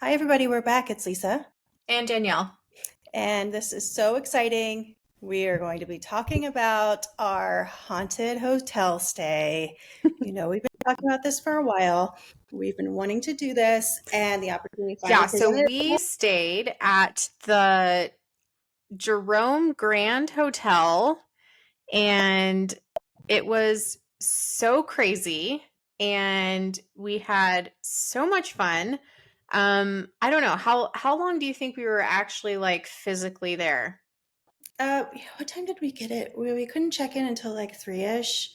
Hi, everybody. We're back. It's Lisa. And Danielle. And this is so exciting. We are going to be talking about our haunted hotel stay. We've been talking about this for a while. We've been wanting to do this, and the opportunity finally Yeah, so presented. we stayed at the Jerome Grand Hotel and it was so crazy and we had so much fun. I don't know, how long do you think we were actually like physically there? What time did we get it? We couldn't check in until like 3-ish.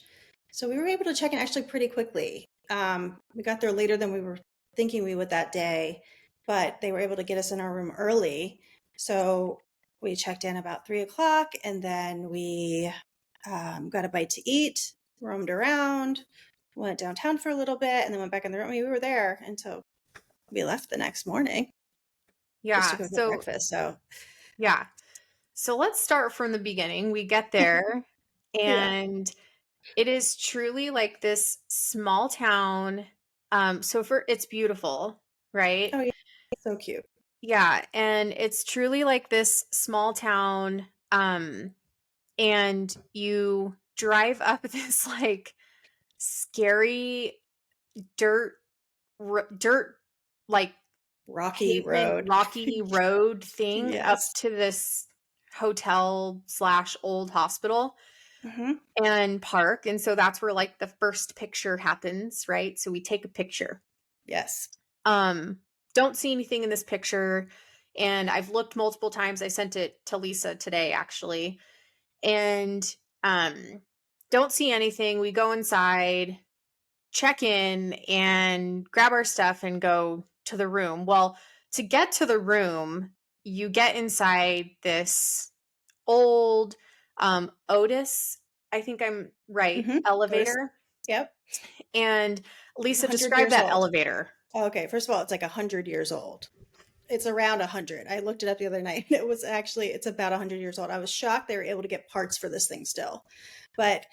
So we were able to check in actually pretty quickly. We got there later than we were thinking we would that day, but they were able to get us in our room early. So we checked in about 3 o'clock, and then we got a bite to eat, roamed around, went downtown for a little bit, and then went back in the room. I mean, we were there until we left the next morning just to Yeah, go get so breakfast. So yeah. So let's start from the beginning. We get there yeah. and it is truly like this small town. So for it's beautiful, right? Oh, yeah. So cute. Yeah, and it's truly like this small town. And you drive up this like scary dirt, dirt like Rocky pavement, road. rocky road thing up Yes. to this hotel slash old hospital Hmm. and park. And so that's where like the first picture happens, right? So we take a picture. Yes. Um, don't see anything in this picture. And I've looked multiple times. I sent it to Lisa today, actually. And um, don't see anything. We go inside, check in, and grab our stuff and go to the room. Well, to get to the room, you get inside this old Otis, I think I'm right, Hmm. Otis. elevator. Yep. And It's Lisa 100 described years that old. elevator. Okay, first of all, it's like 100 years old. It's around 100. I looked it up the other night. It was actually, it's about 100 years old. I was shocked they were able to get parts for this thing still. But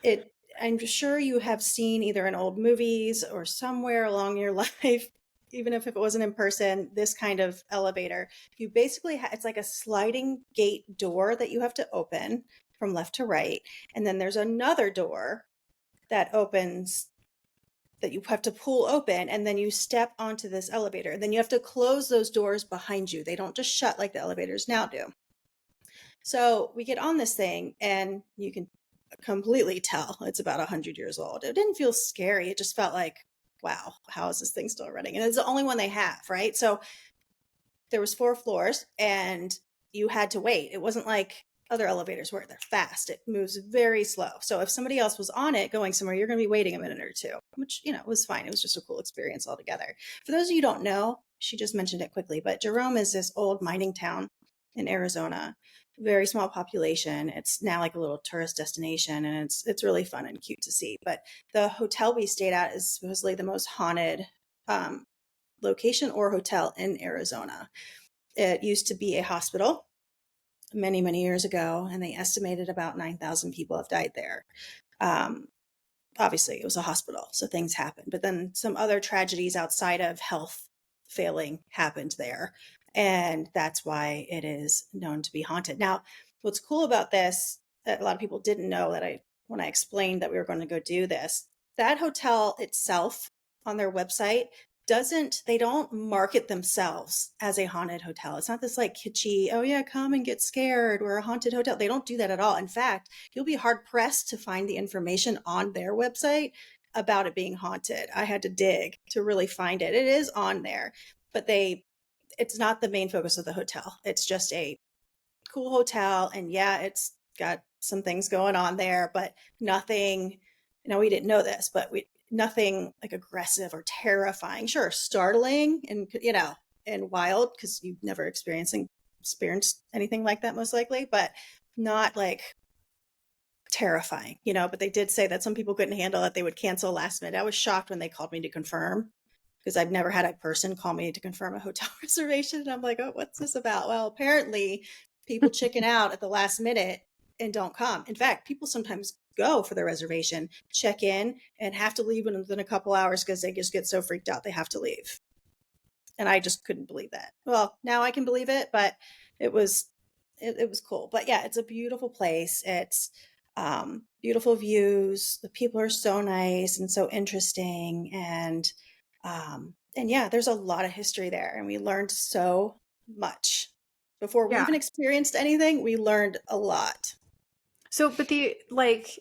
it, I'm sure you have seen either in old movies or somewhere along your life, even if it wasn't in person, this kind of elevator. You basically, it's like a sliding gate door that you have to open from left to right. And then there's another door that opens that you have to pull open, and then you step onto this elevator, and then you have to close those doors behind you. They don't just shut like the elevators now do. So we get on this thing, and you can completely tell it's about 100 years old. It didn't feel scary. It just felt like, wow, how is this thing still running? And it's the only one they have, right? So there was 4 floors, and you had to wait. It wasn't like other elevators where they're fast. It moves very slow. So if somebody else was on it going somewhere, you're going to be waiting a minute or two, which, was fine. It was just a cool experience altogether. For those of you who don't know, she just mentioned it quickly, but Jerome is this old mining town in Arizona. Very small population. It's now like a little tourist destination, and it's really fun and cute to see. But the hotel we stayed at is supposedly the most haunted um, location or hotel in Arizona. It used to be a hospital many, many years ago, and they estimated about 9,000 people have died there. Um, Obviously, it was a hospital, so things happened. But then some other tragedies outside of health failing happened there. And that's why it is known to be haunted. Now, what's cool about this, that a lot of people didn't know that when I explained that we were going to go do this, that hotel itself on their website they don't market themselves as a haunted hotel. It's not this like kitschy, oh yeah, come and get scared, we're a haunted hotel. They don't do that at all. In fact, you'll be hard pressed to find the information on their website about it being haunted. I had to dig to really find it. It is on there, but it's not the main focus of the hotel. It's just a cool hotel, and yeah, it's got some things going on there, but nothing, we didn't know this, but we nothing like aggressive or terrifying. Sure, startling and and wild because you've never experienced anything like that most likely, but not like terrifying, but they did say that some people couldn't handle it. They would cancel last minute. I was shocked when they called me to confirm because I've never had a person call me to confirm a hotel reservation. And I'm like, oh, what's this about? Well, apparently people chicken out at the last minute and don't come. In fact, people sometimes go for their reservation, check in, and have to leave within a couple hours because they just get so freaked out they have to leave. And I just couldn't believe that. Well, now I can believe it, but it was it was cool. But yeah, it's a beautiful place. It's beautiful views. The people are so nice and so interesting, and yeah, there's a lot of history there, and we learned so much before we Yeah. even experienced anything. We learned a lot. So, but the like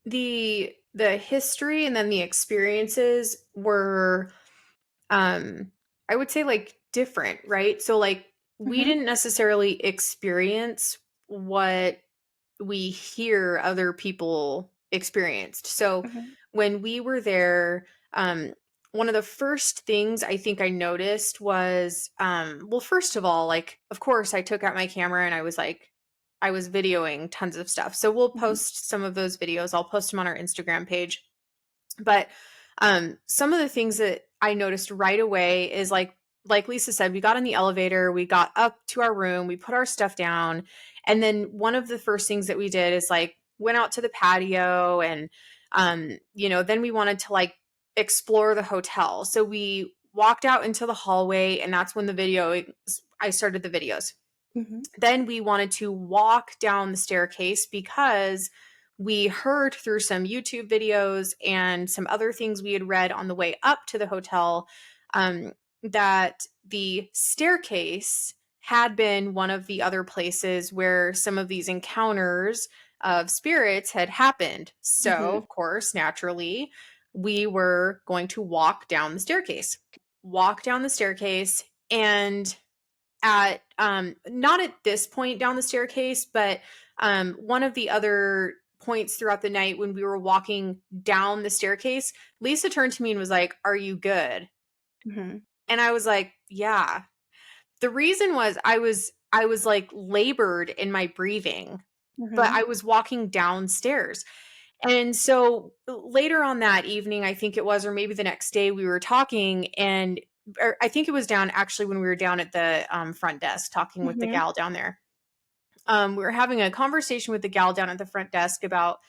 the history and then the experiences were I would say like different, right? So like we Hmm. didn't necessarily experience what we hear other people experienced. So Hmm. when we were there, one of the first things I think I noticed was, well, first of all, like, of course, I took out my camera and I was like, I was videoing tons of stuff. So we'll Hmm. post some of those videos. I'll post them on our Instagram page. But some of the things that I noticed right away is like Lisa said, we got in the elevator, we got up to our room, we put our stuff down, and then one of the first things that we did is like went out to the patio and then we wanted to like explore the hotel. So we walked out into the hallway and that's when I started the videos. Hmm. Then we wanted to walk down the staircase because we heard through some YouTube videos and some other things we had read on the way up to the hotel um, that the staircase had been one of the other places where some of these encounters of spirits had happened. So, Hmm. of course, naturally, we were going to walk down the staircase. Walk down the staircase, and at not at this point down the staircase, but one of the other points throughout the night when we were walking down the staircase, Lisa turned to me and was like, "Are you good?" Hmm. And I was like, "Yeah." The reason was I was like labored in my breathing, but Hmm. I was walking downstairs. And so later on that evening, I think it was, or maybe the next day, we were talking, and or I think it was down actually when we were down at the front desk talking with the Hmm. gal down there. We were having a conversation with the gal down at the front desk about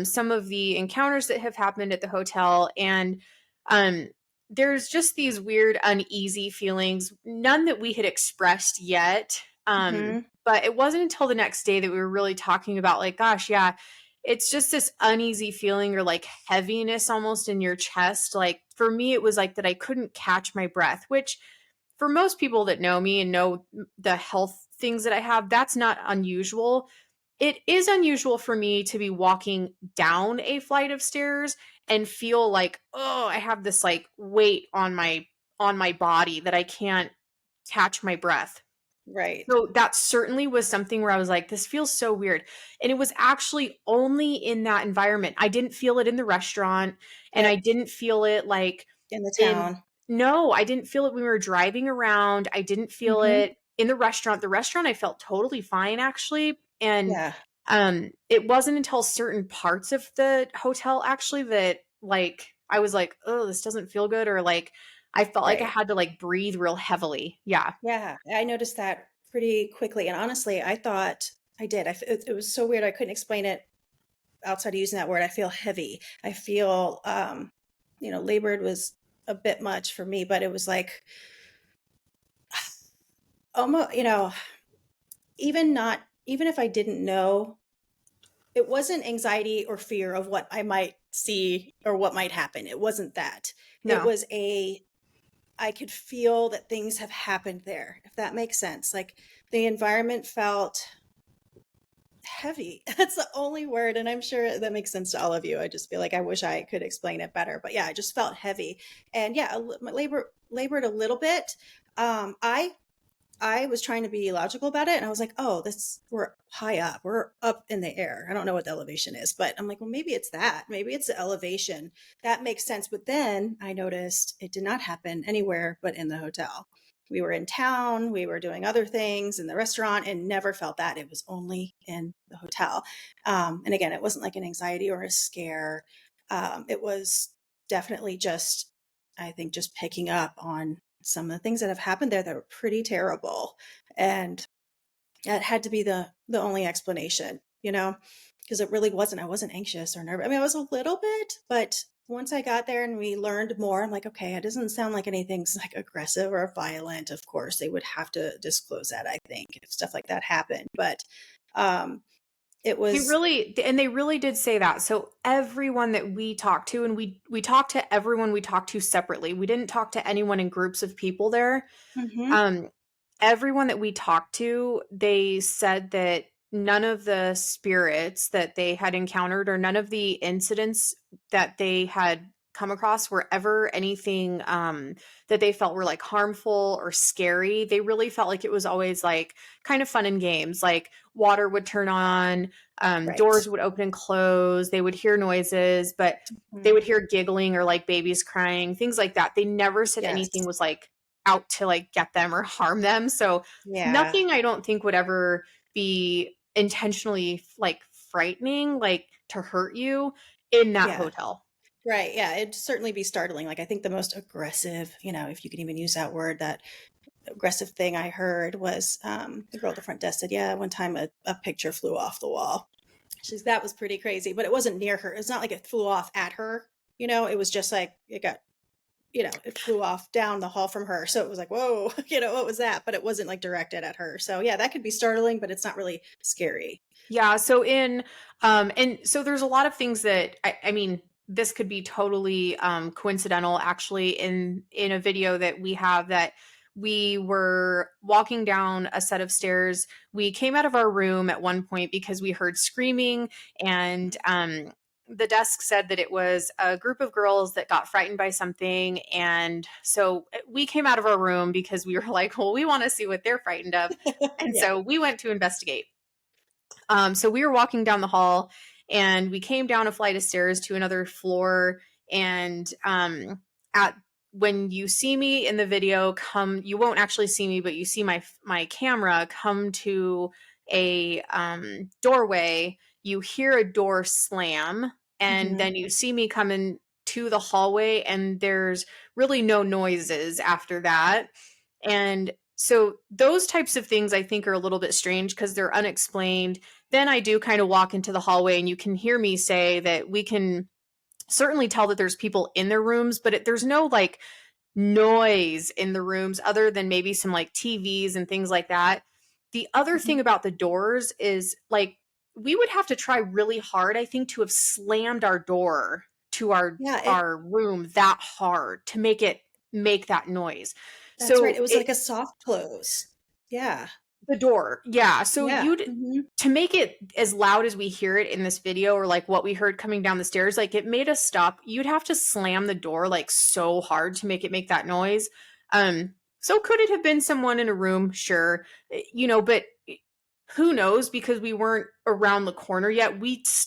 some of the encounters that have happened at the hotel. And um, there's just these weird, uneasy feelings, none that we had expressed yet. Hmm. But it wasn't until the next day that we were really talking about, like, gosh, yeah, it's just this uneasy feeling or like heaviness almost in your chest. Like for me, it was like that I couldn't catch my breath, which for most people that know me and know the health things that I have, that's not unusual. It is unusual for me to be walking down a flight of stairs and feel like, oh, I have this like weight on my body that I can't catch my breath. Right. So that certainly was something where I was like, this feels so weird. And it was actually only in that environment. I didn't feel it in the restaurant and I Yep. didn't feel it like In the in town. no, I didn't feel it when we were driving around. I didn't feel Hmm. it in the restaurant. The restaurant I felt totally fine actually. And Yeah. it wasn't until certain parts of the hotel actually that like I was like, oh, this doesn't feel good, or like I felt like I Right. had to like breathe real heavily. Yeah. Yeah, I noticed that pretty quickly, and honestly, I thought I did. It was so weird. I couldn't explain it outside of using that word. I feel heavy. I feel, labored was a bit much for me, but it was like almost, even if I didn't know, it wasn't anxiety or fear of what I might see or what might happen. It wasn't that. It No. was I could feel that things have happened there, if that makes sense. Like the environment felt heavy. That's the only word, and I'm sure that makes sense to all of you. I just feel like I wish I could explain it better, but yeah, I just felt heavy, and yeah, labored a little bit. I was trying to be logical about it, and I was like, oh, this we're high up, we're up in the air. I don't know what the elevation is, but I'm like, well, maybe it's that, maybe it's the elevation. That makes sense. But then I noticed it did not happen anywhere but in the hotel. We were in town, we were doing other things in the restaurant, and never felt that. It was only in the hotel. And again, it wasn't like an anxiety or a scare. It was definitely just, I think, just picking up on some of the things that have happened there that were pretty terrible. And that had to be the only explanation, because it really wasn't, I wasn't anxious or nervous. I mean, I was a little bit, but once I got there and we learned more, I'm like, okay, it doesn't sound like anything's like aggressive or violent. Of course, they would have to disclose that, I think, if stuff like that happened. But um, it was, They really did say that. So everyone that we talked to, and we talked to everyone we talked to separately. We didn't talk to anyone in groups of people there. hmm Um, everyone that we talked to, they said that none of the spirits that they had encountered or none of the incidents that they had come across were ever anything that they felt were like harmful or scary. They really felt like it was always like kind of fun and games. Like water would turn on, right. doors would open and close, they would hear noises, but they Mhm. would hear giggling or like babies crying, things like that. They never said Yes. anything was like out to like get them or harm them. So Yeah. nothing I don't think would ever be intentionally like frightening, like to hurt you in that Yeah. hotel. Right. Yeah. It'd certainly be startling. Like, I think the most aggressive, if you could even use that word, that aggressive thing I heard was the girl at the front desk said, yeah, one time a picture flew off the wall. That was pretty crazy, but it wasn't near her. It's not like it flew off at her. It was just like it got, it flew off down the hall from her. So it was like, whoa, what was that? But it wasn't like directed at her. So yeah, that could be startling, but it's not really scary. Yeah, so in and so there's a lot of things that I mean this could be totally coincidental actually in a video that we have that we were walking down a set of stairs. We came out of our room at one point because we heard screaming and the desk said that it was a group of girls that got frightened by something and so we came out of our room because we were like, well, we want to see what they're frightened of. And Yeah. so we went to investigate. So we were walking down the hall and we came down a flight of stairs to another floor. And at when you see me in the video, you won't actually see me, but you see my camera come to a doorway. You hear a door slam, and hmm then you see me coming to the hallway, and there's really no noises after that. And so those types of things I think are a little bit strange because they're unexplained. Then I do kind of walk into the hallway and you can hear me say that we can certainly tell that there's people in their rooms, but there's no like noise in the rooms other than maybe some like TVs and things like that. The other hmm thing about the doors is like we would have to try really hard, I think, to have slammed our door to our Yeah, our room that hard to make that noise. that's right. It So was like a soft close. Yeah. the door. Yeah. So Yeah. you'd to make it as loud as we hear it in this video or like what we heard coming down the stairs, like it made us stop. You'd have to slam the door like so hard to make it make that noise. So could it have been someone in a room? Sure. But who knows because we weren't around the corner yet.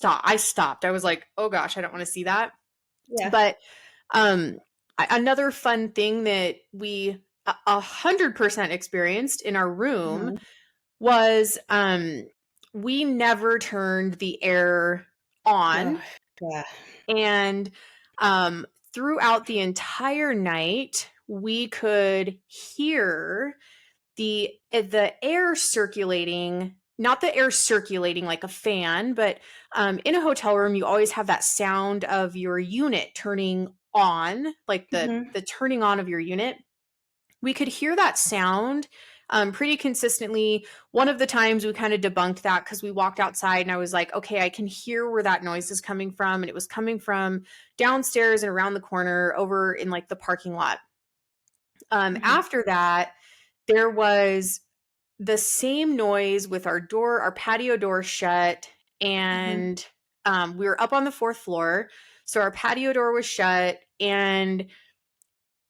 I stopped. I was like, "Oh gosh, I don't want to see that." Yeah. But um another fun thing that we 100% experienced in our room hmm was we never turned the air on Oh, yeah. and um throughout the entire night we could hear the air circulating, not the air circulating like a fan, but in a hotel room you always have that sound of your unit turning on, like the hmm the turning on of your unit. We could hear that sound pretty consistently. One of the times we kind of debunked that because we walked outside and I was like, okay, I can hear where that noise is coming from. And it was coming from downstairs and around the corner over in like the parking lot. hmm After that, there was the same noise with our patio door shut. hmm And we were up on the fourth floor. So our patio door was shut. And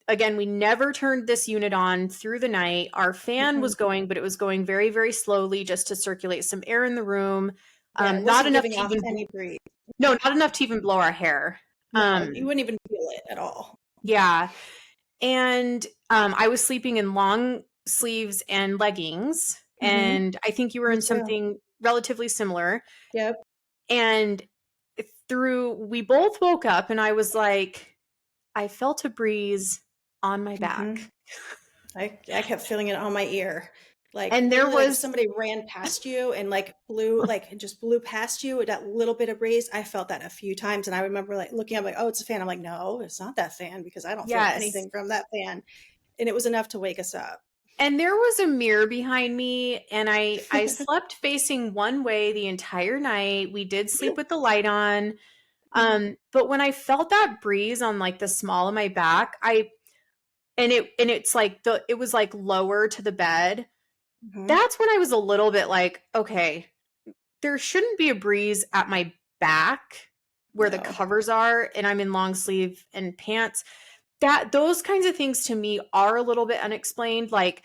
again, we never turned this unit on through the night. Our fan hmm was going, but it was going very, very slowly just to circulate some air in the room. Yeah. It Not wasn't enough giving to off even, any breeze. no, not enough to even blow our hair. No, you Um, wouldn't even feel it at all. yeah. And I was sleeping in long sleeves and leggings. hmm And I think you were Me in too. something relatively similar. Yep. And we both woke up and I was like, I felt a breeze on my hmm back. I kept feeling it on my ear. Like And there literally, like if was somebody ran past you and like blew, like it just blew past you, that little bit of breeze, I felt that a few times. And I remember like looking up, like, oh, it's a fan. I'm like, no, it's not that fan because I don't feel yes. anything from that fan. And it was enough to wake us up. And there was a mirror behind me, and I slept facing one way the entire night. We did sleep with the light on. But when I felt that breeze on like the small of my back, it's like it was like lower to the bed. Mm-hmm. That's when I was a little bit like, okay, there shouldn't be a breeze at my back where the No. covers are, and I'm in long sleeve and pants. That those kinds of things to me are a little bit unexplained. Like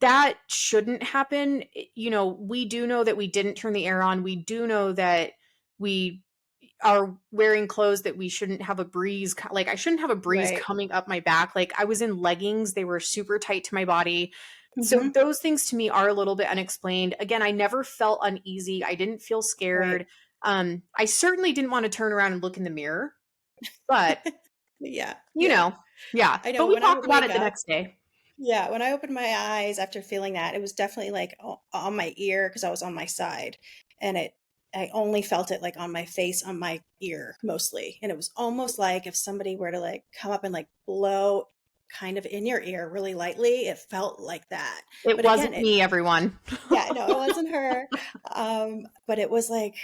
that shouldn't happen. You know, we do know that we didn't turn the air on. We do know that we are wearing clothes that we shouldn't have a breeze. Like I shouldn't have a breeze Right. coming up my back. Like I was in leggings. They were super tight to my body. So Mm-hmm. those things to me are a little bit unexplained. Again, I never felt uneasy. I didn't feel Right. scared. I certainly didn't want to turn around and look in the mirror, but Yeah. you Yeah. know, yeah. I But know we when I talked would about wake it the up, next day. yeah, when I opened my eyes after feeling that, it was definitely like on my ear because I was on my side. And I only felt it like on my face, on my ear mostly. And it was almost like if somebody were to like come up and like blow kind of in your ear really lightly, it felt like that. It But again, wasn't me, everyone. yeah, no, it wasn't her. But it was like,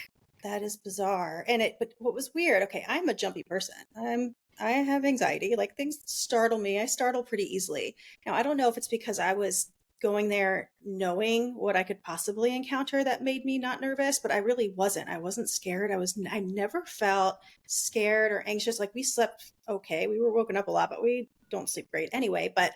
that is bizarre. But what was weird, okay, I'm a jumpy person. I have anxiety. Like things startle me. I startle pretty easily. Now, I don't know if it's because I was going there knowing what I could possibly encounter that made me not nervous, but I really wasn't. I wasn't scared. I never felt scared or anxious. Like we slept okay. We were woken up a lot, but we don't sleep great anyway. But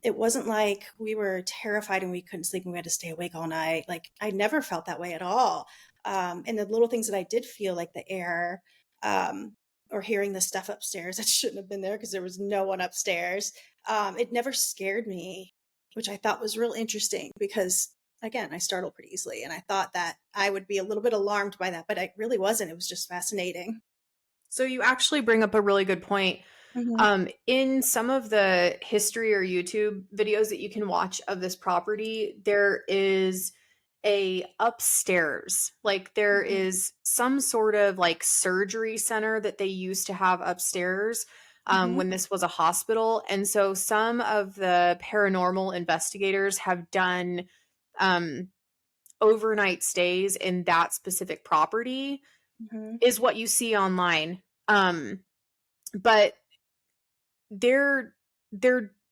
it wasn't like we were terrified and we couldn't sleep and we had to stay awake all night. Like I never felt that way at all. And the little things that I did feel, like the air, or hearing the stuff upstairs that shouldn't have been there because there was no one upstairs. It never scared me, which I thought was real interesting because again, I startle pretty easily. And I thought that I would be a little bit alarmed by that, but I really wasn't. It was just fascinating. So you actually bring up a really good point. Hmm. In some of the history or YouTube videos that you can watch of this property, there is a upstairs. Like there Hmm. is some sort of like surgery center that they used to have upstairs Hmm. when this was a hospital. And so some of the paranormal investigators have done um, overnight stays in that specific property, Hmm. is what you see online. But there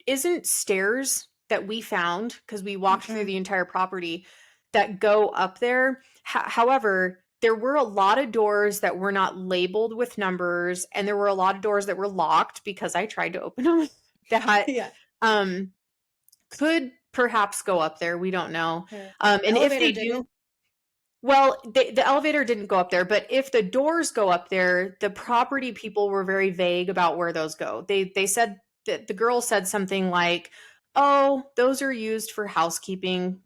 isn't stairs that we found because we walked through Hmm. the entire property that go up there. However, there were a lot of doors that were not labeled with numbers, and there were a lot of doors that were locked because I tried to open them that Yeah. um, could perhaps go up there. We don't know. Yeah. And if Elevator they do, didn't. well, the elevator didn't go up there, but if the doors go up there, the property people were very vague about where those go. They said that the girl said something like, "Oh, those are used for housekeeping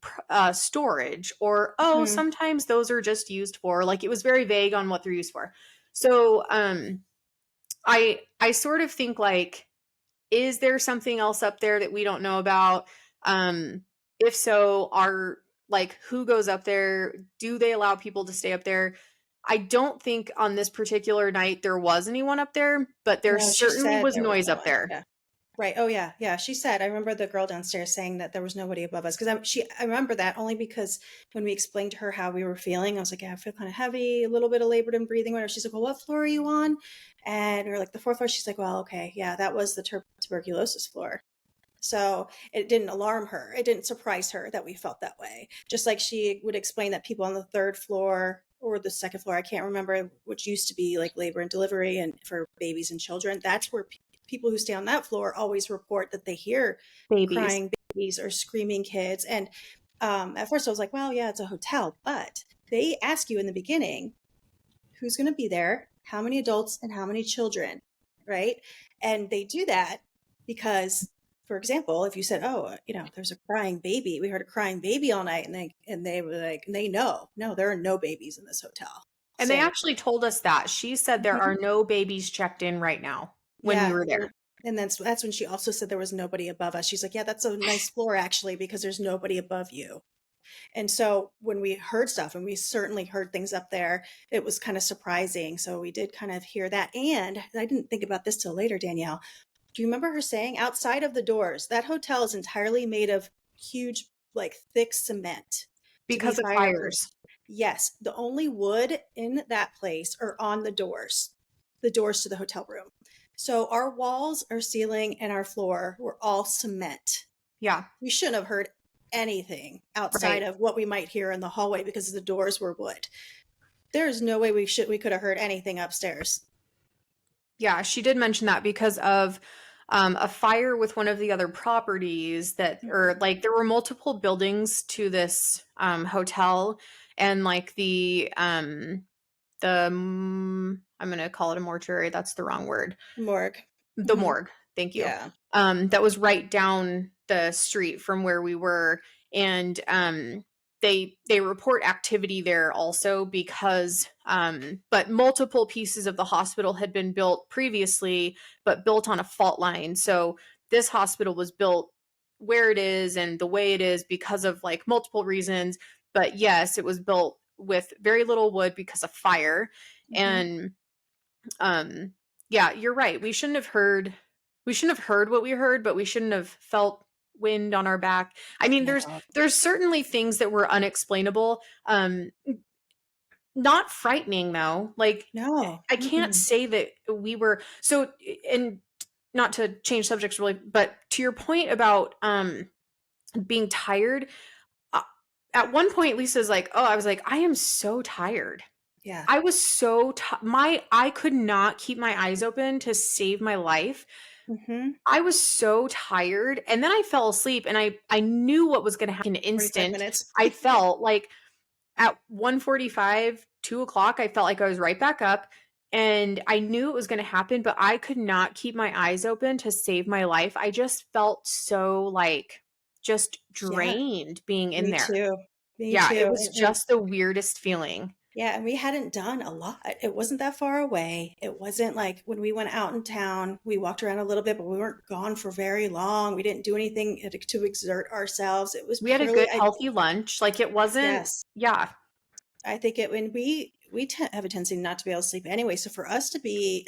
storage," or "Oh, Hmm. sometimes those are just used for," like it was very vague on what they're used for. So, I sort of think like, is there something else up there that we don't know about? If so, are like who goes up there? Do they allow people to stay up there? I don't think on this particular night there was anyone up there, but there No, she certainly said was there was noise no up one. there. Yeah. Right. Oh yeah. Yeah. She said, I remember the girl downstairs saying that there was nobody above us. I remember that only because when we explained to her how we were feeling, I was like, yeah, I feel kind of heavy, a little bit of labored and breathing. Whatever. She's like, well, what floor are you on? And we were like, the fourth floor. She's like, well, okay. Yeah, that was the tuberculosis floor. So it didn't alarm her. It didn't surprise her that we felt that way. Just like she would explain that people on the third floor or the second floor, I can't remember, which used to be like labor and delivery and for babies and children, that's where people who stay on that floor always report that they hear Babies. crying babies or screaming kids. And at first I was like, well, yeah, it's a hotel, but they ask you in the beginning who's going to be there, how many adults and how many children, right? And they do that because, for example, if you said, "Oh, there's a crying baby. We heard a crying baby all night," and they were like, they know, no, there are no babies in this hotel. And they So actually told us that. She said there mhm, are no babies checked in right now when we yeah, were there. And then that's when she also said there was nobody above us. She's like, yeah, that's a nice floor actually, because there's nobody above you. And so when we heard stuff, and we certainly heard things up there, it was kind of surprising. So we did kind of hear that. And I didn't think about this till later, Danielle. Do you remember her saying outside of the doors, that hotel is entirely made of huge, like thick cement to be Because of fireproof? fires. Yes, the only wood in that place are on the doors to the hotel room. So our walls, our ceiling, and our floor were all cement. Yeah, We shouldn't have heard anything outside right. of what we might hear in the hallway because the doors were wood. There is no way we could have heard anything upstairs. Yeah, she did mention that because of a fire with one of the other properties that, or Mhm. like there were multiple buildings to this hotel, and like I'm going to call it a mortuary. That's the wrong word. Morgue. The Hmm. morgue. Thank you. Yeah. That was right down the street from where we were, and they report activity there also because but multiple pieces of the hospital had been built previously, but built on a fault line. So this hospital was built where it is and the way it is because of like multiple reasons. But yes, it was built with very little wood because of fire. Hmm. And um yeah, you're right. We shouldn't have heard what we heard, but we shouldn't have felt wind on our back. I mean, there's No. there's certainly things that were unexplainable. Not frightening though. Like No. I can't Mm-mm. say that we were so, and not to change subjects really, but to your point about being tired, uh, at one point Lisa's like, "Oh, I was like, I am so tired." Yeah. I was so my I could not keep my eyes open to save my life. Hmm. I was so tired, and then I fell asleep, and I knew what was going to happen in an 45 instant. minutes. I Yeah. felt like at 1:45, 2 o'clock, I felt like I was right back up, and I knew it was going to happen, but I could not keep my eyes open to save my life. I just felt so like just Yeah. drained being in Me there. too. Me Yeah, it too. was just the weirdest feeling. Yeah, and we hadn't done a lot. It wasn't that far away. It wasn't like when we went out in town, we walked around a little bit, but we weren't gone for very long. We didn't do anything to exert ourselves. It was We had a purely, good healthy lunch. Like it wasn't, yes, yeah. I think it when we have a tendency not to be able to sleep anyway. So for us to be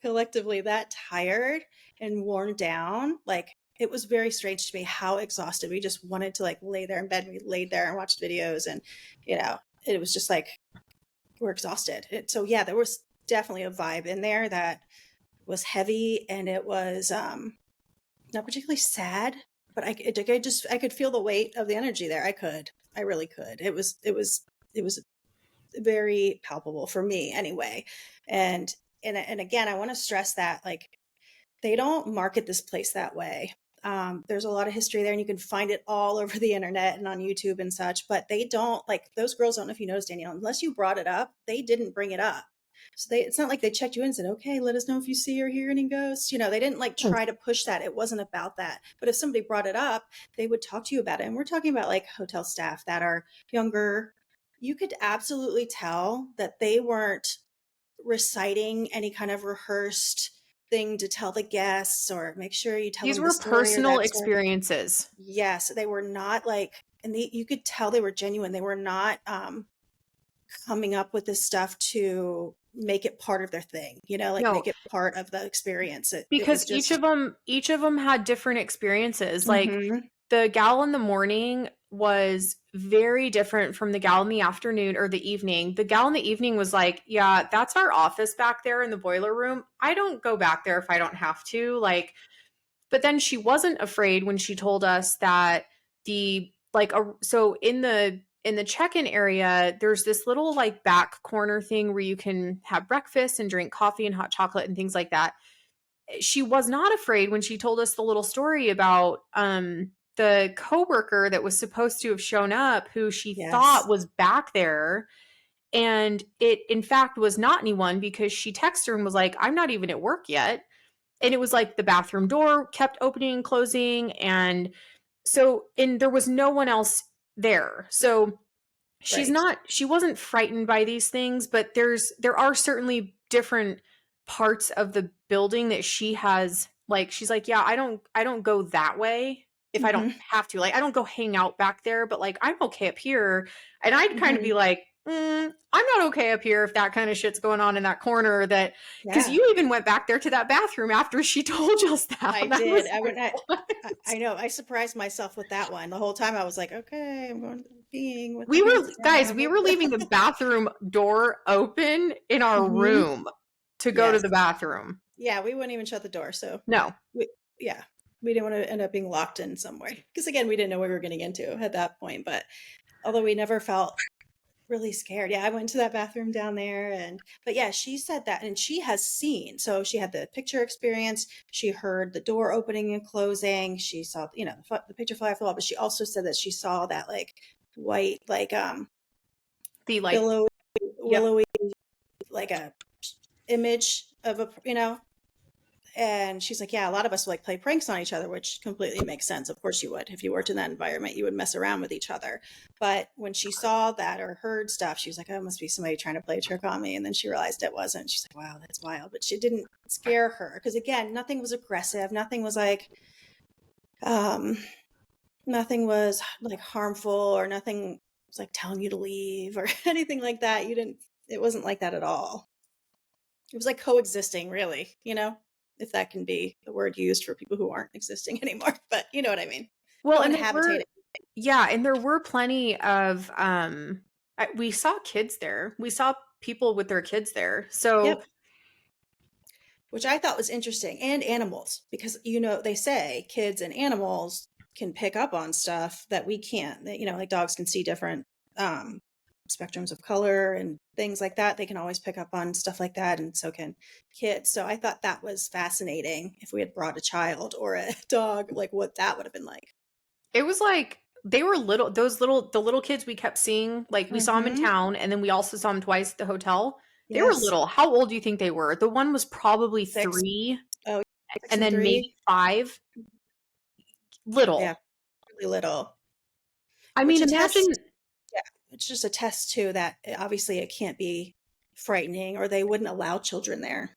collectively that tired and worn down, like it was very strange to me how exhausted we just wanted to like lay there in bed. We laid there and watched videos, and you know, it was just like we're exhausted. So yeah, there was definitely a vibe in there that was heavy, and it was not particularly sad, but I could feel the weight of the energy there. I really could. It was very palpable for me anyway. And and again, I want to stress that like they don't market this place that way. There's a lot of history there, and you can find it all over the internet and on YouTube and such. But they don't like those girls. Don't know if you noticed, Danielle. Unless you brought it up, they didn't bring it up. So it's not like they checked you in and said, "Okay, let us know if you see or hear any ghosts." You know, they didn't like try to push that. It wasn't about that. But if somebody brought it up, they would talk to you about it. And we're talking about like hotel staff that are younger. You could absolutely tell that they weren't reciting any kind of rehearsed thing to tell the guests or make sure you tell These them this were story or personal that story. experiences. Yes, they were not like, and you could tell they were genuine. They were not coming up with this stuff to make it part of their thing, like No, make it part of the experience. It was because each just, of them each of them had different experiences. Like hmm, the gal in the morning was very different from the gal in the afternoon or the evening. The gal in the evening was like, "Yeah, that's our office back there in the boiler room. I don't go back there if I don't have to." Like, but then she wasn't afraid when she told us that the like so in the check-in area, there's this little like back corner thing where you can have breakfast and drink coffee and hot chocolate and things like that. She was not afraid when she told us the little story about the coworker that was supposed to have shown up who she thought yes, was back there, and it in fact was not anyone because she texted her and was like, "I'm not even at work yet." And it was like the bathroom door kept opening and closing, and there was no one else there. So right. she wasn't frightened by these things, but there are certainly different parts of the building that she has Like, she's like, "Yeah, I don't go that way if I don't Mhm. have to. Like, I don't go hang out back there, but, like, I'm okay up here." And I'd kind of be Mhm. like, I'm not okay up here if that kind of shit's going on in that corner that, because Yeah. you even went back there to that bathroom after she told us that. I And I did. was I like, went "What?" I know. I surprised myself with that one. The whole time I was like, "Okay, I'm going to being with my We pants were guys, we down." were leaving the bathroom door open in our Mhm. room to go to Yes. the bathroom. Yeah, we wouldn't even shut the door, so No. we yeah. We didn't wanna end up being locked in somewhere because again, we didn't know what we were getting into at that point, but although we never felt really scared. Yeah, I went to that bathroom down there but yeah, she said that and she has seen. So she had the picture experience, she heard the door opening and closing, she saw, the picture fly off the wall, but she also said that she saw that like white, like The like, billowy, yep. willowy, like a image of and she's like, yeah, a lot of us like play pranks on each other, which completely makes sense. Of course you would. If you worked in that environment, you would mess around with each other. But when she saw that or heard stuff, she was like, oh, it must be somebody trying to play a trick on me. And then she realized it wasn't. She's like, wow, that's wild. But she didn't scare her. Because again, nothing was aggressive. Nothing was like, um, nothing was like harmful or nothing was like telling you to leave or anything like that. It wasn't like that at all. It was like coexisting, really, if that can be the word used for people who aren't existing anymore. But you know what I mean? Well, and there Cohabitating. were, yeah, and there were plenty of we saw kids there. We saw people with their kids there. So, Yep. Which I thought was interesting. And animals, because, they say kids and animals can pick up on stuff that we can't. Like dogs can see different um, spectrums of color and things like that. They can always pick up on stuff like that. And so can kids. So I thought that was fascinating if we had brought a child or a dog, like what that would have been like. it was like they were little, the little kids we kept seeing, like we saw them in Mm-hmm. town and then we also saw them twice at the hotel. They were Yes. little. How old do you think they were? The one was probably 6. 3 Oh, 6 and and then maybe 3. 5. Yeah, Little. really little, I which mean, attests, imagine, yeah, it's just a test to that obviously it can't be frightening or they wouldn't allow children there.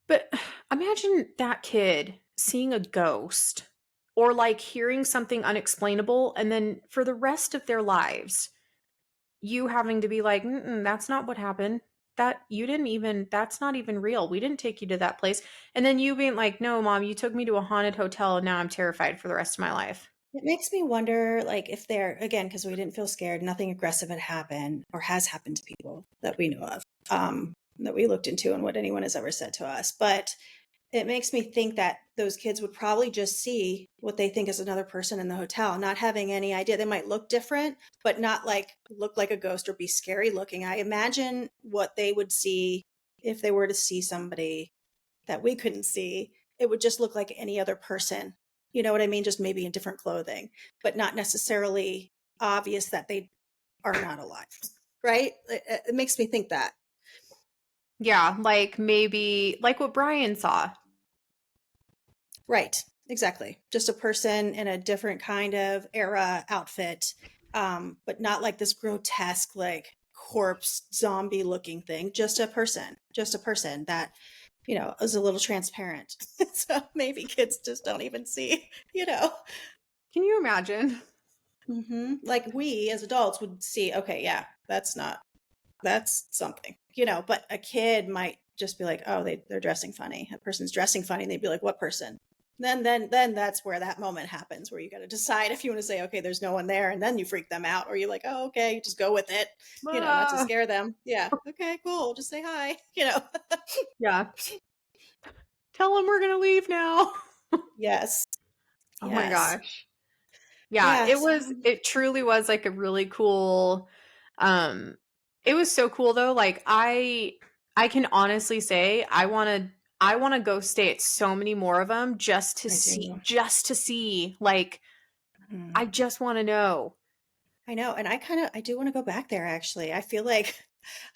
but imagine that kid seeing a ghost or like hearing something unexplainable and then for the rest of their lives you having to be like, "Mm-mm, that's not what happened. That you didn't even that's not even real. We didn't take you to that place." And then you being like, "No, mom, you took me to a haunted hotel and now I'm terrified for the rest of my life." It makes me wonder, like, if they're, again, because we didn't feel scared, nothing aggressive had happened or has happened to people that we know of, that we looked into and what anyone has ever said to us. But it makes me think that those kids would probably just see what they think is another person in the hotel, not having any idea. They might look different, but not like look like a ghost or be scary looking. I imagine what they would see if they were to see somebody that we couldn't see. It would just look like any other person. You know what I mean? Just maybe in different clothing, but not necessarily obvious that they are not alive. Right? It makes me think that. Yeah, like maybe like what Brian saw. Right. Exactly. Just a person in a different kind of era outfit, but not like this grotesque, like corpse zombie looking thing. Just a person that, is a little transparent. So maybe kids just don't even see. Can you imagine? Like we as adults would see, okay, yeah, that's something. But a kid might just be like, oh, they're dressing funny. A person's dressing funny. And they'd be like, what person? Then that's where that moment happens where you got to decide if you want to say, okay, there's no one there. And then you freak them out or you're like, oh, okay, just go with it, not to Ah, scare them. Yeah. Okay, cool. Just say hi. yeah. Tell them we're going to leave now. Yes. Oh my Yes. gosh. Yeah, Yeah. So, it truly was like a really cool um it was so cool though. Like I can honestly say I want to go stay at so many more of them I do. just to see like Mhm. I just want to know. I know, and I do wanna go back there actually. I feel like,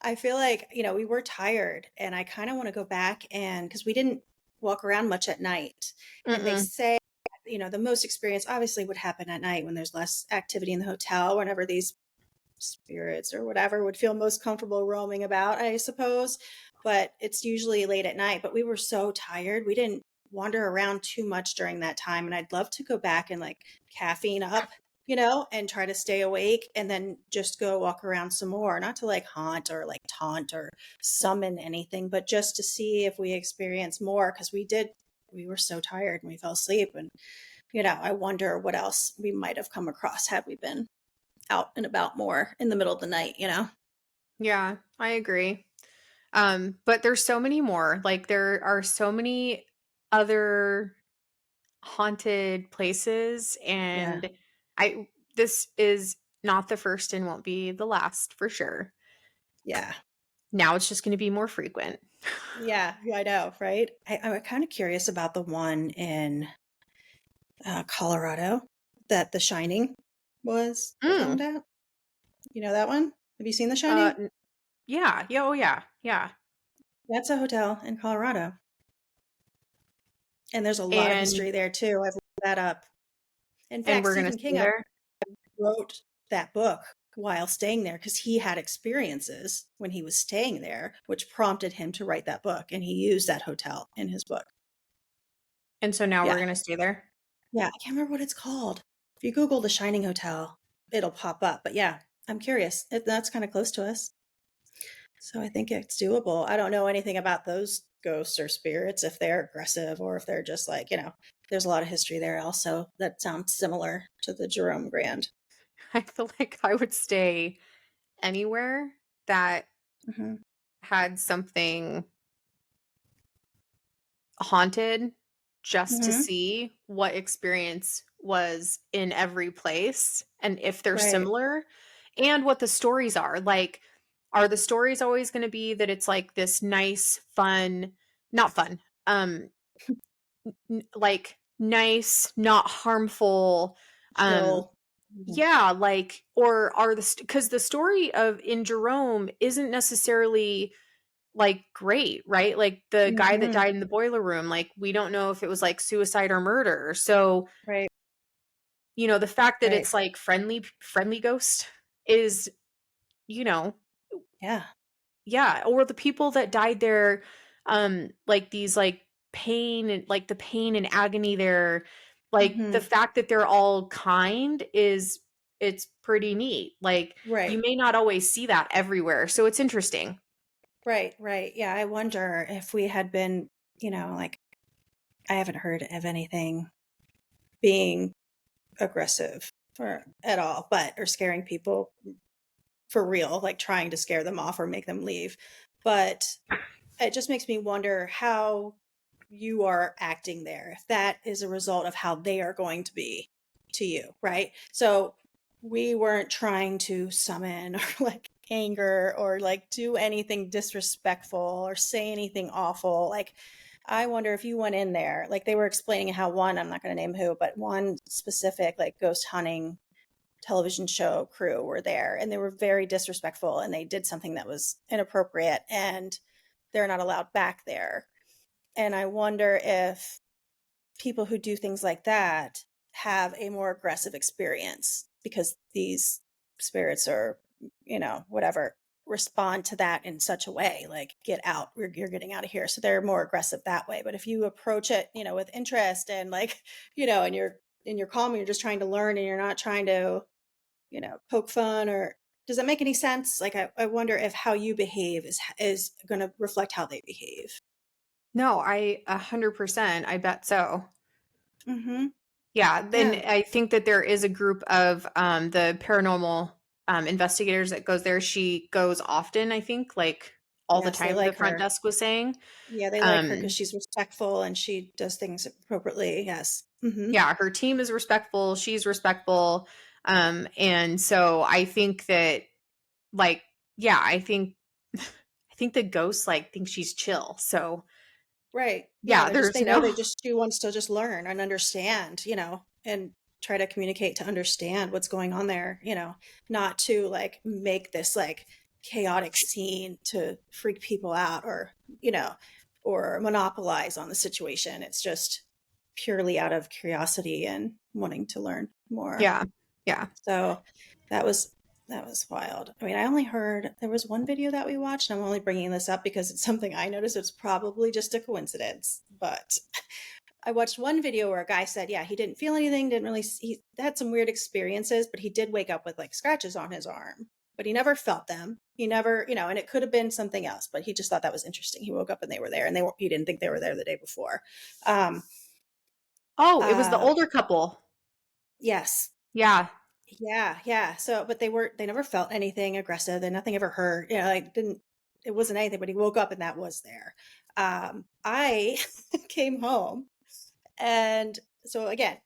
we were tired and I kinda wanna go back and because we didn't walk around much at night. And they Mm-mm. say, the most experience obviously would happen at night when there's less activity in the hotel, whenever these spirits or whatever would feel most comfortable roaming about, I suppose. But it's usually late at night. But we were so tired. We didn't wander around too much during that time. And I'd love to go back and like caffeine up, and try to stay awake and then just go walk around some more, not to like haunt or like taunt or summon anything, but just to see if we experience more. Cause we were so tired and we fell asleep. And, I wonder what else we might have come across had we been out and about more in the middle of the night. Yeah, I agree. But there's so many more. Like there are so many other haunted places, Yeah. and I this is not the first and won't be the last for sure. Yeah. Now it's just going to be more frequent. Yeah. Yeah, I know. Right. I'm kind of curious about the one in Colorado that The Shining was filmed Mm. at. You know that one? Have you seen The Uh Shining? n- yeah, yeah, oh yeah. Yeah. That's a hotel in Colorado. And there's a lot of And history there too. I've looked that up. In and fact, we're going to Stephen stay King there. wrote that book while staying there because he had experiences when he was staying there, which prompted him to write that book. And he used that hotel in his book. And so now we're Yeah. going to stay there. Yeah. I can't remember what it's called. If you Google The Shining Hotel, it'll pop up. But yeah, I'm curious. That's kind of close to us. So I think it's doable. I don't know anything about those ghosts or spirits, if they're aggressive or if they're just like, there's a lot of history there also that sounds similar to the Jerome Grand. I feel like I would stay anywhere that Hmm. had something haunted, just to Hmm. see what experience was in every place and if they're Right. similar and what the stories are. Like, are the stories always going to be that it's like this nice, fun, not fun, like nice, not harmful, um, Chill. Mhm. yeah, like, or are because the story of in Jerome isn't necessarily like great, right? Like the guy that Mhm. died in the boiler room, like we don't know if it was like suicide or murder. So, Right. the fact that Right. it's like friendly ghost is, you know, Yeah. yeah, or the people that died there, like these like pain and like the pain and agony there, like the Hmm. fact that they're all kind is it's pretty neat. Like you Right. may not always see that everywhere. So it's interesting. Right. Right. Yeah. I wonder if we had been, like, I haven't heard of anything being aggressive or at all, or scaring people for real, like trying to scare them off or make them leave. But it just makes me wonder how you are acting there, if that is a result of how they are going to be to you, right? So we weren't trying to summon or like anger or like do anything disrespectful or say anything awful. Like, I wonder if you went in there, like they were explaining how one, I'm not going to name who, but one specific like ghost hunting television show crew were there and they were very disrespectful and they did something that was inappropriate and they're not allowed back there. And I wonder if people who do things like that have a more aggressive experience because these spirits or, whatever, respond to that in such a way like, get out, you're getting out of here. So they're more aggressive that way. But if you approach it, with interest and like, and you're calm and you're just trying to learn and you're not trying to, poke fun or does that make any sense? Like, I wonder if how you behave is going to reflect how they behave. No, I 100%, I bet so. Mm-hmm. Yeah, then Yeah. I think that there is a group of the paranormal investigators that goes there. She goes often, I think, like all the Yes, they time, the like front her. desk was saying. Yeah, they like her because Um, she's respectful and she does things appropriately. Yes. Mm-hmm. yeah, her team is respectful, she's respectful. And so I think that, like, yeah, I think the ghost like thinks she's chill. So Right. Yeah, yeah, there's they know no she wants to just learn and understand, and try to communicate to understand what's going on there, not to like make this like chaotic scene to freak people out or, you know, or monopolize on the situation. It's just purely out of curiosity and wanting to learn more. yeah, yeah. So that was that was wild. I mean, I only heard there was one video that we watched. And I'm only bringing this up because it's something I noticed. It's probably just a coincidence, but I watched one video where a guy said, yeah, he didn't feel anything, didn't really, he had some weird experiences, but he did wake up with like scratches on his arm, but he never felt them. He never, and it could have been something else, but he just thought that was interesting. He woke up and they were there, and he didn't think they were there the day before. Um, Oh, it was the uh, older couple. yes. Yeah. Yeah. Yeah. So, but they never felt anything aggressive, and nothing ever hurt. It wasn't anything, but he woke up and that was there. I came home. And so again,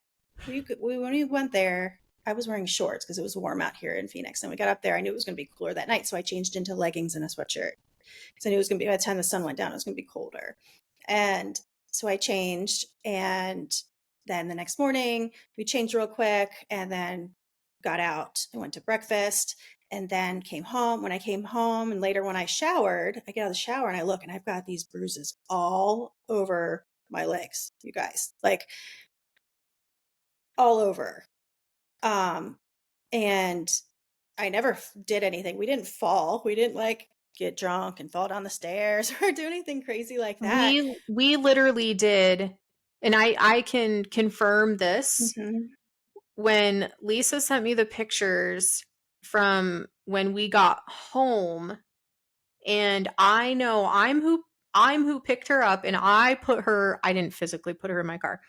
when we went there, I was wearing shorts because it was warm out here in Phoenix. And we got up there, I knew it was going to be cooler that night. So I changed into leggings and a sweatshirt because I knew it was going to be, by the time the sun went down, it was going to be colder. And so I changed. And then the next morning, we changed real quick and then got out and went to breakfast and then came home. When I came home and later when I showered, I get out of the shower and I look and I've got these bruises all over my legs, you guys, like all over. Um, and I never did anything. We didn't fall. We didn't like get drunk and fall down the stairs or do anything crazy like that. We literally did, and I can confirm this. Mm-hmm. When Lisa sent me the pictures from when we got home, and I know I'm who picked her up, and I didn't physically put her in my car,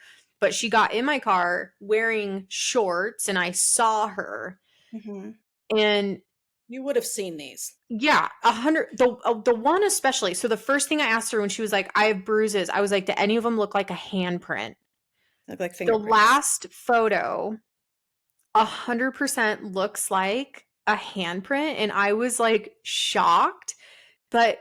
but she got in my car wearing shorts and I saw her. Mm-hmm. And You would have seen these. yeah, 100, the one especially. So the first thing I asked her when she was like, I have bruises, I was like, do any of them look like a handprint? Look like The fingerprints. last photo 100% looks like a handprint, and I was like shocked. But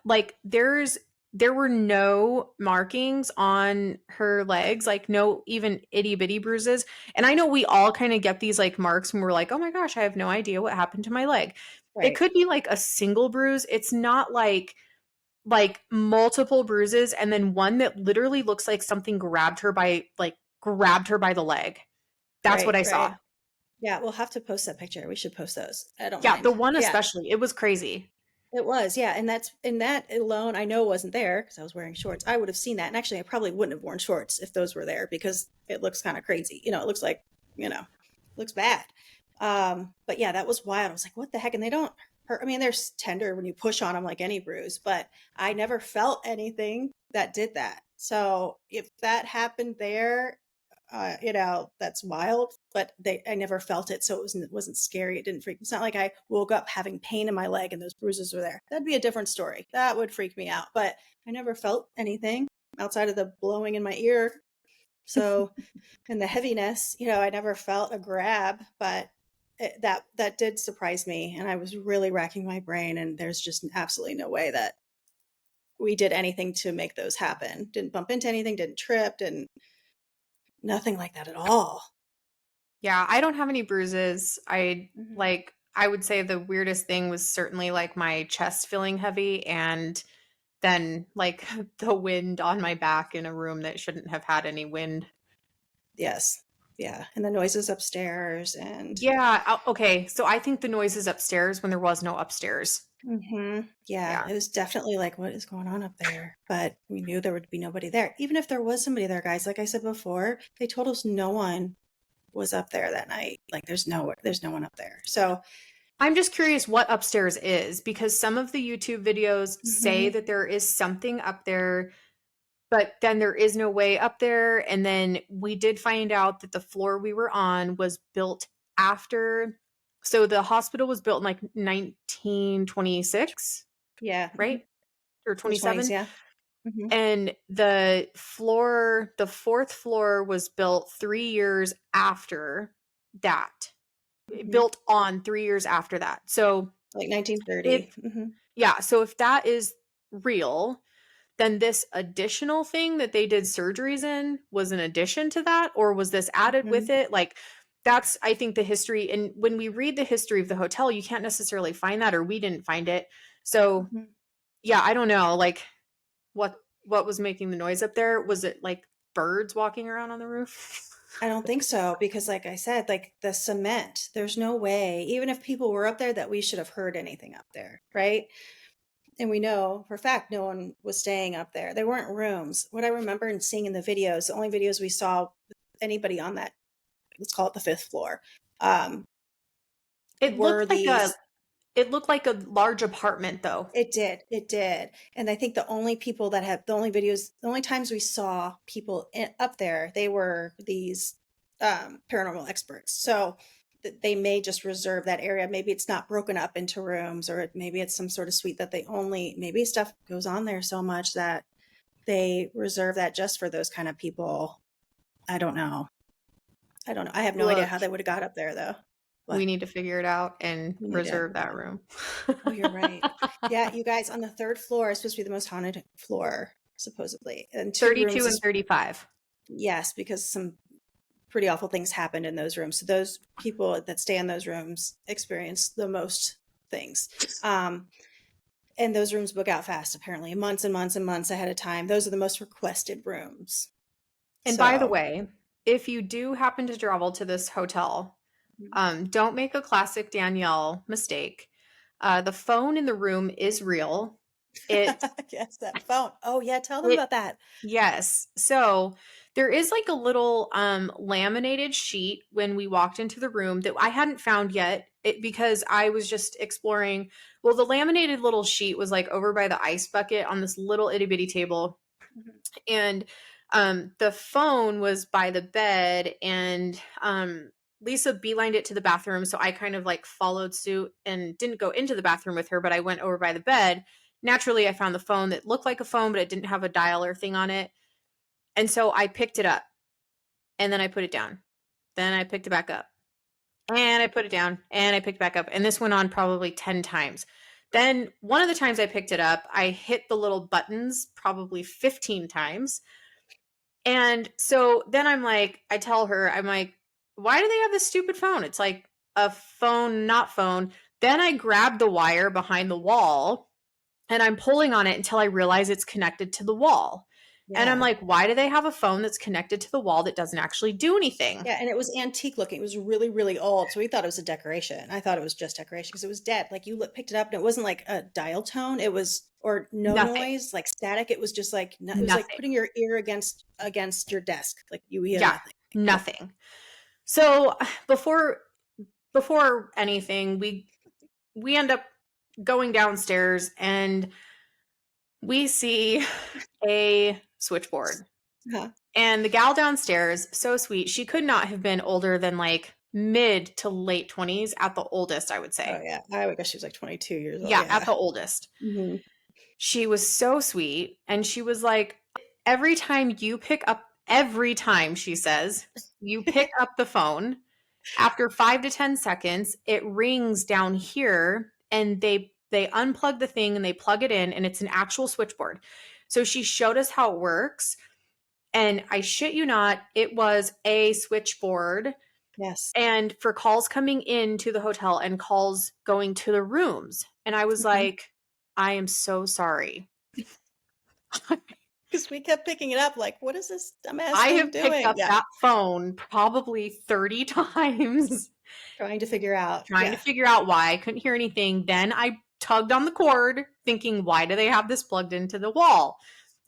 like there were no markings on her legs, like no even itty bitty bruises. And I know we all kind of get these like marks when we're like, oh my gosh, I have no idea what happened to my leg. It Right. could be like a single bruise. It's not like multiple bruises and then one that literally looks like something grabbed her by the leg. That's what Right. I saw. Right. Yeah. We'll have to post that picture. We should post those. I don't Yeah, the mind. one Yeah. especially. It was crazy. It was, yeah, and that's in that alone. I know it wasn't there because I was wearing shorts. I would have seen that, and actually, I probably wouldn't have worn shorts if those were there because it looks kind of crazy. It looks like, looks bad. But yeah, that was wild. I was like, what the heck? And they don't hurt. I mean, they're tender when you push on them like any bruise, but I never felt anything that did that. So if that happened there, that's wild, but I never felt it. So it wasn't scary. It didn't freak. It's not like I woke up having pain in my leg and those bruises were there. That'd be a different story. That would freak me out, but I never felt anything outside of the blowing in my ear. So, and the heaviness, I never felt a grab, but that did surprise me. And I was really racking my brain, and there's just absolutely no way that we did anything to make those happen. Didn't bump into anything, didn't trip, didn't nothing like that at all. Yeah, I don't have any bruises. Mm-hmm. I would say the weirdest thing was certainly like my chest feeling heavy and then like the wind on my back in a room that shouldn't have had any wind. Yes. Yeah. And the noises upstairs and Yeah, okay. So I think the noise is upstairs when there was no upstairs. yeah, Yeah. it was definitely like, what is going on up there? But we knew there would be nobody there. Even if there was somebody there, guys, like I said before, they told us no one was up there that night. Like there's no one up there. So I'm just curious what upstairs is because some of the YouTube videos say mhm, that there is something up there, but then there is no way up there. And then we did find out that the floor we were on was built after. So the hospital was built in like 1926, yeah, right? Or the 20s, 27. yeah. And the fourth floor was built 3 years after that. Hmm. Built on 3 years after that. So Like 1930. if, yeah, so if that is real, then this additional thing that they did surgeries in was an addition to that, or was this added with Hmm. it? Like, that's, I think, the history. And when we read the history of the hotel, you can't necessarily find that, or we didn't find it. So, Hmm. yeah, I don't know. Like, what was making the noise up there? Was it like birds walking around on the roof? I don't think so because, like I said, like the cement, there's no way, even if people were up there, that we should have heard anything up there, right? And we know for a fact no one was staying up there. There weren't rooms. What I remember and seeing in the videos, the only videos we saw anybody on that, let's call it the fifth floor, It were looked like these. a large apartment though. It did. And I think the only people that have the only videos, the only times we saw people up there, they were these paranormal experts. So they may just reserve that area. Maybe it's not broken up into rooms, or maybe it's some sort of suite that they only, maybe stuff goes on there so much that they reserve that just for those kind of people. I don't know. I don't know. I have no idea Look, how they would have got up there though. we But need to figure it out and we need to. reserve that room. Oh, you're right. Yeah, you guys, on the third floor is supposed to be the most haunted floor, supposedly. And two 32 rooms and is, 35. yes, because some pretty awful things happened in those rooms. So those people that stay in those rooms experience the most things. And those rooms book out fast, apparently, months and months and months ahead of time. Those are the most requested rooms. And by the So, way, if you do happen to travel to this hotel, don't make a classic Danielle mistake. The phone in the room is real. It yes, that phone. Oh, yeah, tell them it about that. Yes. So there is like a little laminated sheet when we walked into the room that I hadn't found yet because I was just exploring. Well, the laminated little sheet was like over by the ice bucket on this little itty bitty table. Mhm. And the phone was by the bed, and Lisa beelined it to the bathroom. So I kind of like followed suit and didn't go into the bathroom with her, but I went over by the bed. Naturally, I found the phone that looked like a phone, but it didn't have a dialer thing on it. And so I picked it up and then I put it down. Then I picked it back up and I put it down and I picked it back up. And this went on probably 10 times. Then one of the times I picked it up, I hit the little buttons probably 15 times. And so then I tell her, I'm like, why do they have this stupid phone? It's like a phone, not phone. Then I grab the wire behind the wall and I'm pulling on it until I realize it's connected to the wall. And I'm Yeah. like, why do they have a phone that's connected to the wall that doesn't actually do anything? Yeah, and it was antique looking. It was really, really old. So we thought it was a decoration. I thought it was just decoration because it was dead. Like picked it up and it wasn't like a dial tone. It was, or no Nothing. noise, like static. It was just like it was like Nothing. putting your ear against your desk. Like you hear Yeah, nothing. Nope. nothing. So before anything, we end up going downstairs and we see a switchboard. Huh. And the gal downstairs, so sweet. She could not have been older than like mid to late 20s at the oldest, I would Oh say. yeah. I would guess she was like 22 years old. Yeah, at Yeah. the oldest. Hmm. She was so sweet. And she was like, every time she says, you pick up the phone, after 5 to 10 seconds, it rings down here and they unplug the thing and they plug it in and it's an actual switchboard. So she showed us how it works. And I shit you not, it was a switchboard. Yes. And for calls coming into the hotel and calls going to the rooms. And I was Hmm. like, I am so sorry. Because we kept picking it up. Like, what is this dumbass I thing have picked doing? up Yeah. that phone probably 30 times Trying to figure out. trying to Yeah. figure out why I couldn't hear anything. Then I tugged on the cord thinking, why do they have this plugged into the wall?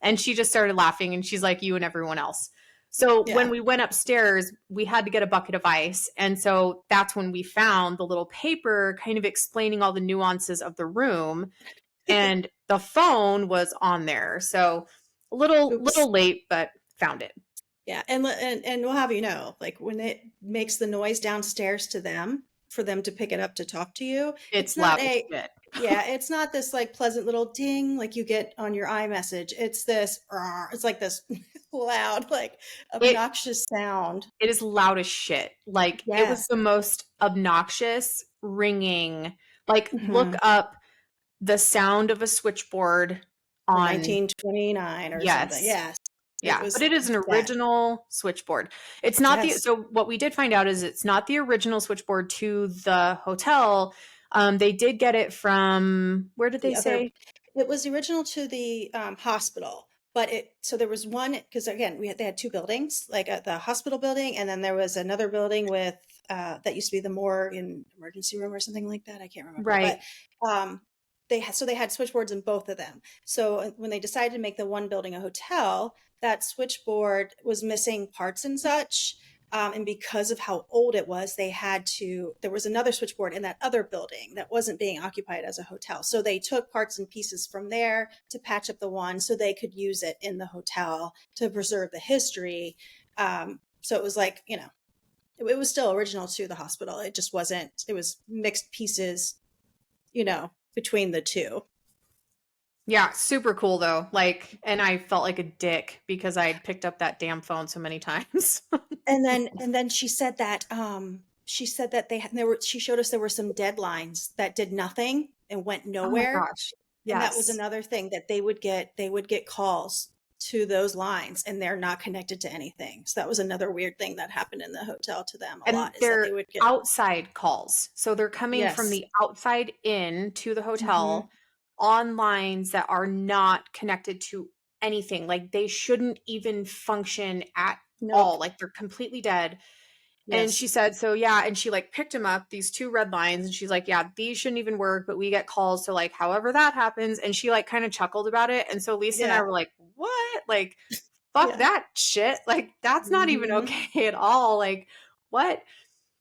And she just started laughing and she's like, you and everyone else. So when Yeah. we went upstairs, we had to get a bucket of ice. And so that's when we found the little paper kind of explaining all the nuances of the room. And the phone was on there. So a Oops. little late, but found it. Yeah, and we'll have you know, like when it makes the noise downstairs to them for them to pick it up to talk to you, it's It's not loud as a shit. yeah, it's not this like pleasant little ding like you get on your iMessage. It's this it's like this loud, like It obnoxious sound. It is loud as shit. Like, it was Yes. the most obnoxious ringing. Like, look Hmm. up the sound of a switchboard From on 1929 or something. yes. Yes. It Yeah, but was it is an that. original switchboard. It's not the Yes. so what we did find out is it's not the original switchboard to the hotel. They did get it from where did they The other, say? it was the original to the hospital, but it, so there was one, because again they had two buildings, like the hospital building, and then there was another building with that used to be the morgue and emergency room or something like that. I can't remember, but Right. um they had switchboards in both of them. So when they decided to make the one building a hotel, that switchboard was missing parts and such. And because of how old it was, there was another switchboard in that other building that wasn't being occupied as a hotel. So they took parts and pieces from there to patch up the one so they could use it in the hotel to preserve the history. So it was like, it was still original to the hospital. It just wasn't, it was mixed pieces, between the two. Yeah, super cool though. Like, and I felt like a dick because I'd picked up that damn phone so many times. And then she said that she showed us there were some deadlines that did nothing and went Oh my nowhere. gosh. And that was Yes. another thing that they would get calls to those lines and they're not connected to anything. So that was another weird thing that happened in the hotel to them a And lot, is that they they're would get. outside calls. So they're coming from Yes. the outside in to the Mm-hmm. hotel on lines that are not connected to anything. Like they shouldn't even function at Nope. all. Like they're completely dead. And she Yes. said, so yeah, and she like picked him up, these two red lines, and she's like, yeah, these shouldn't even work, but we get calls. So like, however that happens. And she like kind of chuckled about it. And so Lisa and I Yeah. were like, what? Like, fuck Yeah. that shit. Like, that's not even Mm-hmm. okay at all. Like, what?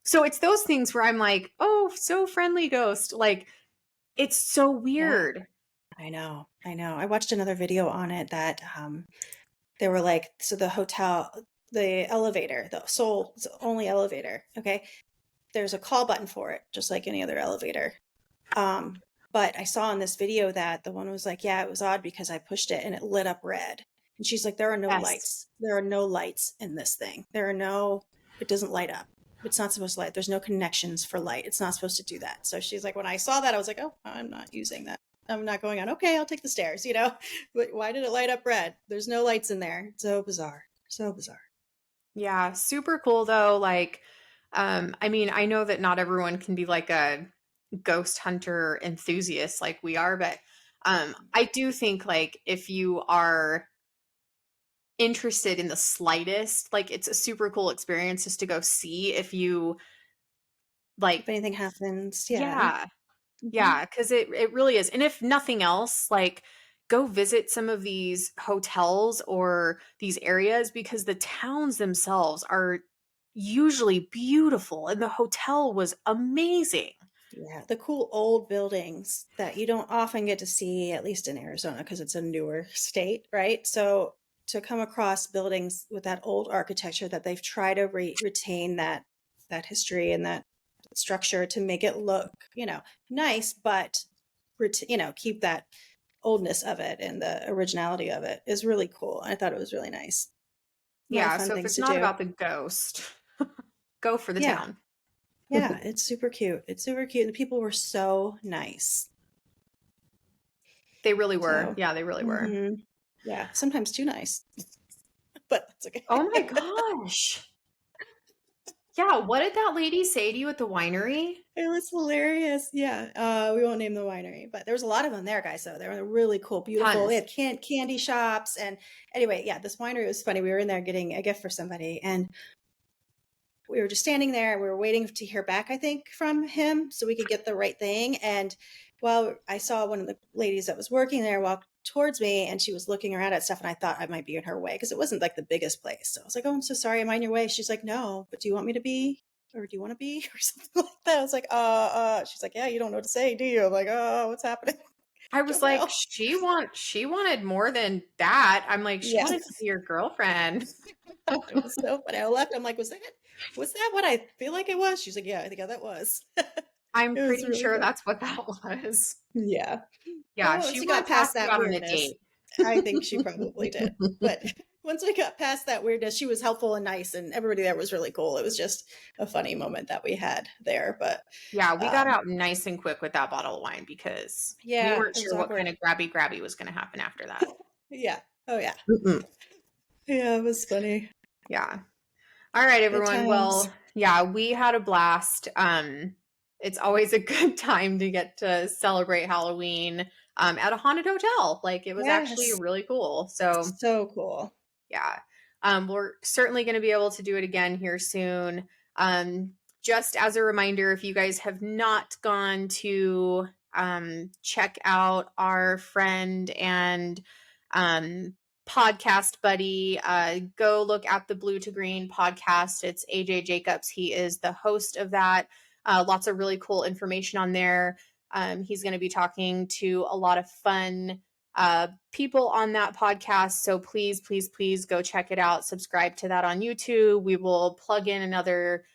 So it's those things where I'm like, oh, so friendly ghost. Like, it's so Yeah. weird. I know. I know. I watched another video on it that they were like, so the hotel, the elevator, the sole only elevator, okay, there's a call button for it, just like any other elevator. Um, but I saw in this video that the one was like, yeah, it was odd because I pushed it and it lit up red. And she's like, there are no Yes. lights. There are no lights in this thing. It doesn't light up. It's not supposed to light. There's no connections for light. It's not supposed to do that. So she's like, when I saw that, I was like, oh, I'm not using that. I'm not going on. Okay, I'll take the stairs, But why did it light up red? There's no lights in there. So bizarre. So bizarre. Yeah. Super cool though. Like, I mean, I know that not everyone can be like a ghost hunter enthusiast like we are, but I do think like if you are interested in the slightest, like it's a super cool experience just to go see if you If like, anything happens, yeah. yeah. Hmm. Yeah, because it really is. And if nothing else, like go visit some of these hotels or these areas because the towns themselves are usually beautiful and the hotel was amazing. Yeah, the cool old buildings that you don't often get to see, at least in Arizona, because it's a newer state, right? So to come across buildings with that old architecture that they've tried to retain that history and that structure to make it look, nice, but keep that oldness of it and the originality of it is really cool. I thought it was really nice. A lot of Yeah, fun so if things it's to not do. about the ghost, go for the Yeah, town. yeah, it's super cute. It's super cute. The people were so nice. They really were. So, Yeah, they really were. hmm yeah, sometimes too nice, but that's okay. Oh my gosh. Yeah, what did that lady say to you at the winery? It was hilarious. Yeah, we won't name the winery, but there was a lot of them there, guys. So they were really cool, beautiful. They Tons. had candy shops, and anyway, yeah, this winery was funny. We were in there getting a gift for somebody, and we were just standing there. We were waiting to hear back, I think, from him so we could get the right thing. And well, I saw one of the ladies that was working there walk towards me and she was looking around at stuff and I thought I might be in her way because it wasn't like the biggest place. So I was like, oh, I'm so sorry. Am I in your way? She's like, no, but do you want me to be? Or do you want to be? Or something like that. I was like, she's like, yeah, you don't know what to say, do you? I'm like, oh, what's happening? I was Don't like, know. she wanted more than that. I'm like, she wanted to Yes. be your girlfriend. It was so funny. I left. I'm like, was that what I feel like it was? She's like, yeah, I think that was. I'm It was pretty really sure funny. that's what that was. Yeah. Yeah, Well, she once you wanted got to ask past you that out on a weirdness, date. I think she probably did. But once we got past that weirdness, she was helpful and nice, and everybody there was really cool. It was just a funny moment that we had there. But Yeah, we got um, out nice and quick with that bottle of wine because we yeah, weren't it was sure what kind awkward. of grabby was going to happen after that. Yeah. Oh, yeah. Mm-mm. Yeah, it was funny. Yeah. All right, Good everyone. times. Well, yeah, we had a blast. It's always a good time to get to celebrate Halloween at a haunted hotel. Like it was actually Yes. really cool. So So cool. yeah. We're certainly going to be able to do it again here soon. Just as a reminder, if you guys have not gone to check out our friend and podcast buddy. Go look at the Blue to Green podcast. It's AJ Jacobs. He is the host of that. Lots of really cool information on there. He's going to be talking to a lot of fun people on that podcast. So please, please, please go check it out. Subscribe to that on YouTube. We will plug in another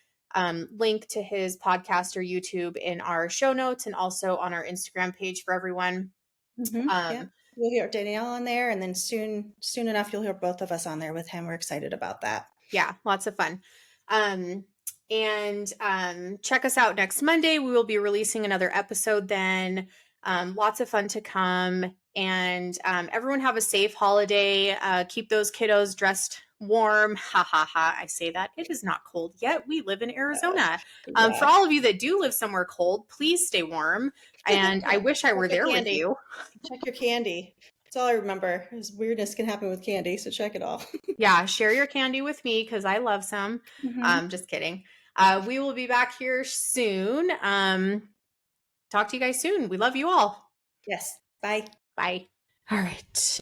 link to his podcast or YouTube in our show notes and also on our Instagram page for everyone. Yeah, you'll hear Danielle on there, and then soon enough, you'll hear both of us on there with him. We're excited about that. Yeah, lots of fun. And check us out next Monday. We will be releasing another episode then. Lots of fun to come. And everyone have a safe holiday. Keep those kiddos dressed warm. Ha ha ha. I say that. It is not cold yet. We live in Arizona. Yeah. For all of you that do live somewhere cold, please stay warm. And I wish I were Check your there with candy. you. Check your candy. That's all I remember. Is weirdness can happen with candy, so check it all. Yeah, share your candy with me because I love some. Mhm. Just kidding. We will be back here soon. Talk to you guys soon. We love you all. Yes. Bye. Bye. All right.